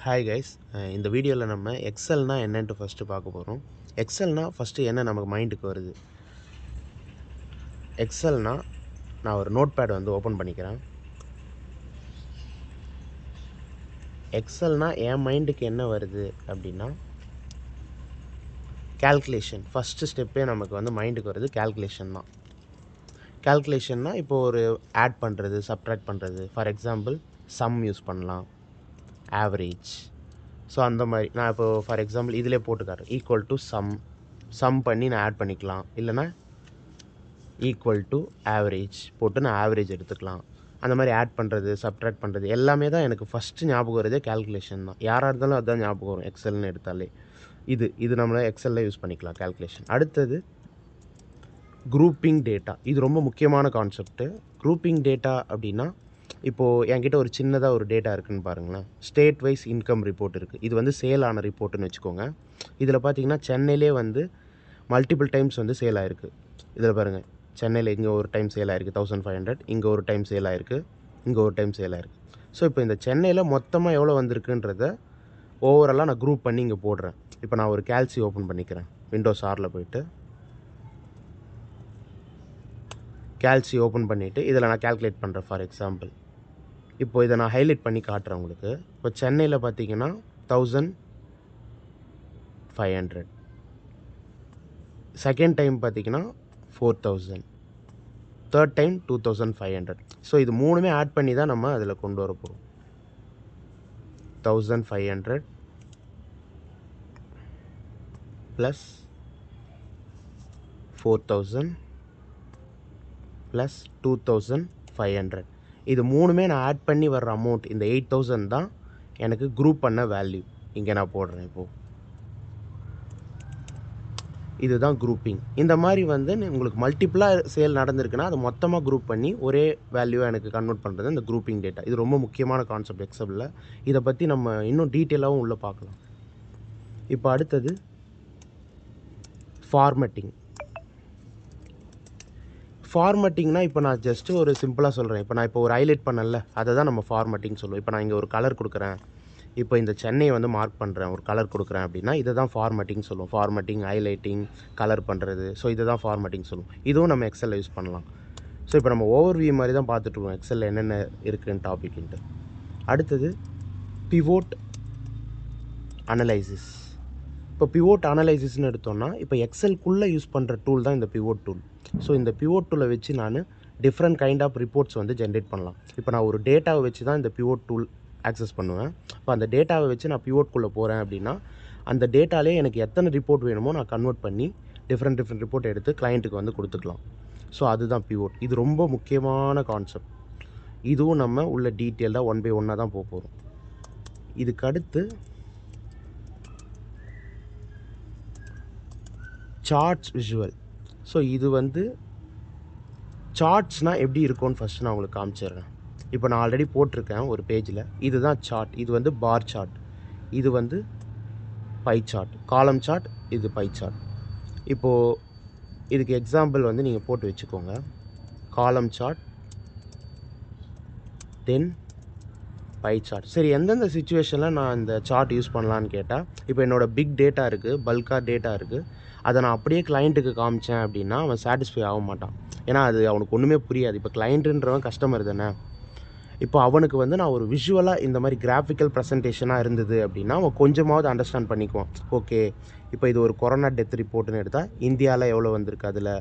Hi guys, இந்த வீடியோவில் நம்ம எக்ஸல்னால் என்னன்ட்டு ஃபஸ்ட்டு பார்க்க போகிறோம். எக்ஸல்னால் ஃபஸ்ட்டு என்ன நமக்கு மைண்டுக்கு வருது? எக்ஸல்னால் நான் ஒரு நோட் பேட் வந்து ஓப்பன் பண்ணிக்கிறேன். எக்ஸல்னால் என் மைண்டுக்கு என்ன வருது அப்படின்னா, கேல்குலேஷன். ஃபஸ்ட்டு ஸ்டெப்பே நமக்கு வந்து மைண்டுக்கு வருது கேல்குலேஷன் தான். கேல்குலேஷன்னா இப்போ ஒரு ஆட் பண்ணுறது, சப்ட்ராக்ட் பண்ணுறது. ஃபார் எக்ஸாம்பிள் சம் யூஸ் பண்ணலாம், ஆவரேஜ். ஸோ அந்த மாதிரி நான் இப்போ ஃபார் எக்ஸாம்பிள் இதிலே போட்டுக்காரேன். ஈக்குவல் டு சம் பண்ணி நான் ஆட் பண்ணிக்கலாம். இல்லைனா ஈக்குவல் டு ஆவரேஜ் போட்டு நான் ஆவரேஜ் எடுத்துக்கலாம். அந்த மாதிரி ஆட் பண்ணுறது, சப்ட்ராக்ட் பண்ணுறது எல்லாமே தான் எனக்கு ஃபஸ்ட்டு ஞாபகம் வரதே கேல்குலேஷன் தான். யாராக இருந்தாலும் அதுதான் ஞாபகம் வரும் எக்ஸல்னு எடுத்தாலே. இது நம்மளை எக்ஸலில் யூஸ் பண்ணிக்கலாம் கேல்குலேஷன். அடுத்தது குரூப்பிங் டேட்டா. இது ரொம்ப முக்கியமான கான்செப்ட்டு. குரூப்பிங் டேட்டா அப்படின்னா, இப்போது என்கிட்ட ஒரு சின்னதாக ஒரு டேட்டா இருக்குதுன்னு பாருங்களேன். ஸ்டேட் வைஸ் இன்கம் ரிப்போர்ட் இருக்குது. இது வந்து சேல் ஆன ரிப்போர்ட்டுன்னு வச்சுக்கோங்க. இதில் பார்த்தீங்கன்னா சென்னையிலே வந்து மல்டிபிள் டைம்ஸ் வந்து சேல் ஆகிருக்கு. இதில் பாருங்கள், சென்னையில் இங்கே ஒரு டைம் சேல் ஆகிருக்கு 1500, இங்கே ஒரு டைம் சேல் ஆகிருக்கு, இங்கே ஒரு டைம் சேல் ஆகிருக்கு. ஸோ இப்போ இந்த சென்னையில் மொத்தமாக எவ்வளோ வந்திருக்குன்றத ஓவராலாக நான் குரூப் பண்ணி இங்கே போடுறேன். இப்போ நான் ஒரு கேல்சி ஓப்பன் பண்ணிக்கிறேன். விண்டோஸ் ஆரில் போய்ட்டு கேல்சி ஓப்பன் பண்ணிவிட்டு இதில் நான் கேல்குலேட் பண்ணுறேன். ஃபார் எக்ஸாம்பிள் இப்போ இதை நான் ஹைலைட் பண்ணி காட்டுறேன் உங்களுக்கு. இப்போ சென்னையில் பார்த்தீங்கன்னா 1500, செகண்ட் டைம் பார்த்தீங்கன்னா 4000, தேர்ட் டைம் 2500. ஸோ இது மூணுமே ஆட் பண்ணி தான் நம்ம அதில் கொண்டு வர போகிறோம். 1500 ப்ளஸ் 4000 ப்ளஸ் 2500. இது மூணுமே நான் ஆட் பண்ணி வர்ற அமௌண்ட் இந்த 8000 தான் எனக்கு குரூப் பண்ண வேல்யூ. இங்கே நான் போடுறேன். இப்போது இதுதான் குரூப்பிங். இந்த மாதிரி வந்து உங்களுக்கு மல்டிப்புளாக சேல் நடந்திருக்குன்னா அது மொத்தமாக குரூப் பண்ணி ஒரே வேல்யூவாக எனக்கு கன்வெர்ட் பண்ணுறது இந்த குரூப்பிங் டேட்டா. இது ரொம்ப முக்கியமான கான்செப்ட் எக்ஸலில். இதை பற்றி நம்ம இன்னும் டீட்டெயிலாகவும் உள்ளே பார்க்கலாம். இப்போ அடுத்தது ஃபார்மேட்டிங். ஃபார்மேட்டிங்னா இப்போ நான் ஜஸ்ட்டு ஒரு சிம்பிளாக சொல்கிறேன். இப்போ நான் இப்போ ஒரு ஹைலைட் பண்ணல, அதை தான் நம்ம ஃபார்மேட்டிங் சொல்லுவோம். இப்போ நான் இங்கே ஒரு கலர் கொடுக்குறேன். இப்போ இந்த சென்னையை வந்து மார்க் பண்ணுறேன், ஒரு கலர் கொடுக்குறேன் அப்படின்னா இதை தான் ஃபார்மேட்டிங் சொல்லுவோம். ஃபார்மேட்டிங், ஹைலைட்டிங், கலர் பண்ணுறது. ஸோ இதை தான் ஃபார்மேட்டிங் சொல்லுவோம். இதுவும் நம்ம எக்ஸலில் யூஸ் பண்ணலாம். ஸோ இப்போ நம்ம ஓவர்வியூ மாதிரி தான் பார்த்துட்ருக்கோம் எக்ஸலில் என்னென்ன இருக்குன்னு டாபிக்ன்ட்டு. அடுத்தது பிவோட் அனலைசிஸ். இப்போ பிவோட் அனலைசிஸ்னு எடுத்தோம்னா இப்போ எக்ஸல்குள்ளே யூஸ் பண்ணுற டூல் தான் இந்த பிவோட் டூல். ஸோ இந்த பிவோட் டூலை வச்சு நான் டிஃப்ரெண்ட் கைண்ட் ஆஃப் ரிப்போர்ட்ஸ் வந்து ஜென்ரேட் பண்ணலாம். இப்போ நான் ஒரு டேட்டாவை வச்சு தான் இந்த பிவோட் டூல் ஆக்சஸ் பண்ணுவேன். இப்போ அந்த டேட்டாவை வச்சு நான் பிவோட்குள்ளே போகிறேன் அப்படின்னா அந்த டேட்டாலே எனக்கு எத்தனை ரிப்போர்ட் வேணுமோ நான் கன்வெர்ட் பண்ணி டிஃப்ரெண்ட் ரிப்போர்ட் எடுத்து கிளைண்ட்டுக்கு வந்து கொடுத்துக்கலாம். ஸோ அதுதான் பிவோட். இது ரொம்ப முக்கியமான கான்செப்ட். இதுவும் நம்ம உள்ள டீட்டெயிலாக ஒன் பை ஒன்னாக தான் போக போகிறோம். இதுக்கு அடுத்து சார்ட்ஸ் விஷுவல். ஸோ இது வந்து சார்ட்ஸ்னால் எப்படி இருக்கும்னு ஃபஸ்ட்டு நான் உங்களுக்கு காமிச்சிடுறேன். இப்போ நான் ஆல்ரெடி போட்டிருக்கேன் ஒரு பேஜில். இதுதான் சார்ட். இது வந்து பார் சார்ட், இது வந்து பை சார்ட், காலம் சார்ட், இது பை சார்ட். இப்போது இதுக்கு எக்ஸாம்பிள் வந்து நீங்கள் போட்டு வச்சுக்கோங்க. காலம் சார்ட், தென் பை சார்ட். சரி, எந்தெந்த சிச்சுவேஷனில் நான் இந்த சார்ட் யூஸ் பண்ணலான்னு கேட்டால், இப்போ என்னோடய பிக் டேட்டா இருக்குது, பல்காக டேட்டா இருக்குது, அதை நான் அப்படியே கிளைண்ட்டுக்கு காமிச்சேன் அப்படின்னா அவன் சாட்டிஸ்ஃபை ஆக மாட்டான். ஏன்னா அது அவனுக்கு ஒன்றுமே புரியாது. இப்போ கிளைண்ட்டுன்றவன் கஸ்டமர் தானே. இப்போ அவனுக்கு வந்து நான் ஒரு விஷுவலாக இந்த மாதிரி கிராஃபிக்கல் ப்ரெசன்டேஷனாக இருந்தது அப்படின்னா அவன் கொஞ்சமாவது அண்டர்ஸ்டாண்ட் பண்ணிக்குவான். ஓகே, இப்போ இது ஒரு கொரோனா டெத் ரிப்போர்ட்டுன்னு எடுத்தால் இந்தியாவில் எவ்வளோ வந்திருக்கு, அதில்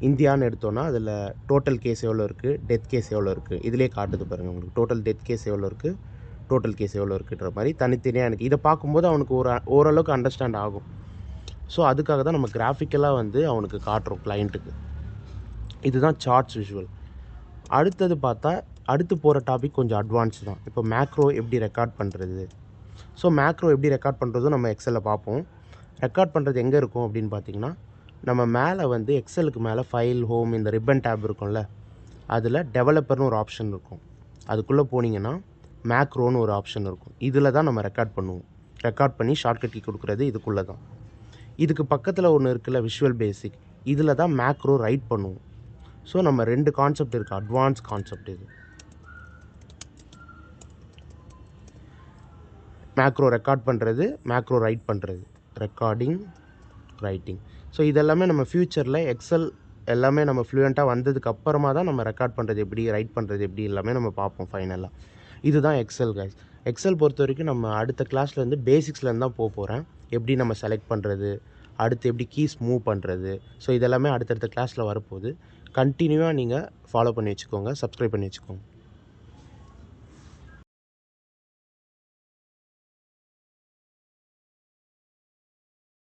இந்தியான்னு எடுத்தோன்னா அதில் டோட்டல் கேஸ் எவ்வளோ இருக்குது, டெத் கேஸ் எவ்வளோ இருக்குது, இதிலே காட்டுது பாருங்கள் உங்களுக்கு. டோட்டல் டெத் கேஸ் எவ்வளோ இருக்குது, டோட்டல் கேஸ் எவ்வளோ இருக்குன்ற மாதிரி தனித்தனியாக எனக்கு இதை பார்க்கும்போது அவனுக்கு ஓரளவுக்கு அண்டர்ஸ்டாண்ட் ஆகும். ஸோ அதுக்காக தான் நம்ம கிராஃபிக்கலாக வந்து அவனுக்கு காட்டுறோம் கிளைண்ட்டுக்கு. இதுதான் சார்ட்ஸ் விஷுவல். அடுத்தது பார்த்தா அடுத்து போகிற டாபிக் கொஞ்சம் அட்வான்ஸ் தான். இப்போ மேக்ரோ எப்படி ரெக்கார்ட் பண்ணுறது. ஸோ மேக்ரோ எப்படி ரெக்கார்ட் பண்ணுறதும் நம்ம எக்ஸலில் பார்ப்போம். ரெக்கார்ட் பண்ணுறது எங்கே இருக்கும் அப்படின்னு பார்த்தீங்கன்னா, நம்ம மேலே வந்து எக்ஸலுக்கு மேலே ஃபைல், ஹோம், இந்த ரிப்பன் டேப் இருக்கும்ல, அதில் டெவலப்பர்னு ஒரு ஆப்ஷன் இருக்கும். அதுக்குள்ளே போனீங்கன்னா மேக்ரோன்னு ஒரு ஆப்ஷன் இருக்கும். இதில் தான் நம்ம ரெக்கார்ட் பண்ணுவோம். ரெக்கார்ட் பண்ணி ஷார்ட்கட் கீ கொடுக்குறது இதுக்குள்ளே தான். இதுக்கு பக்கத்தில் ஒன்று இருக்குல்ல, விஷுவல் பேசிக், இதில் தான் மேக்ரோ ரைட் பண்ணுவோம். ஸோ நம்ம 2 கான்செப்ட் இருக்குது, அட்வான்ஸ் கான்செப்ட் இது. மேக்ரோ ரெக்கார்ட் பண்ணுறது, மேக்ரோ ரைட் பண்ணுறது. Recording, writing. ஸோ இதெல்லாமே நம்ம ஃப்யூச்சரில் எக்ஸல் எல்லாமே நம்ம ஃப்ளூயண்ட்டாக வந்ததுக்கு அப்புறமா தான் நம்ம ரெக்கார்ட் பண்ணுறது எப்படி, ரைட் பண்ணுறது எப்படி எல்லாமே நம்ம பார்ப்போம் ஃபைனலா. இதுதான் எக்ஸல் கைஸ். எக்ஸல் பொறுத்தவரைக்கும் நம்ம அடுத்த கிளாஸ்ல இருந்து பேசிக்ஸ்லேருந்து தான் போறேன். எப்படி நம்ம செலக்ட் பண்ணுறது, அடுத்து எப்படி கீஸ் மூவ் பண்ணுறது. ஸோ இதெல்லாமே அடுத்தடுத்த கிளாஸில் வரப்போகுது. கன்டினியூவாக நீங்கள் ஃபாலோ பண்ணி வச்சுக்கோங்க, சப்ஸ்கிரைப் பண்ணி வச்சுக்கோங்க.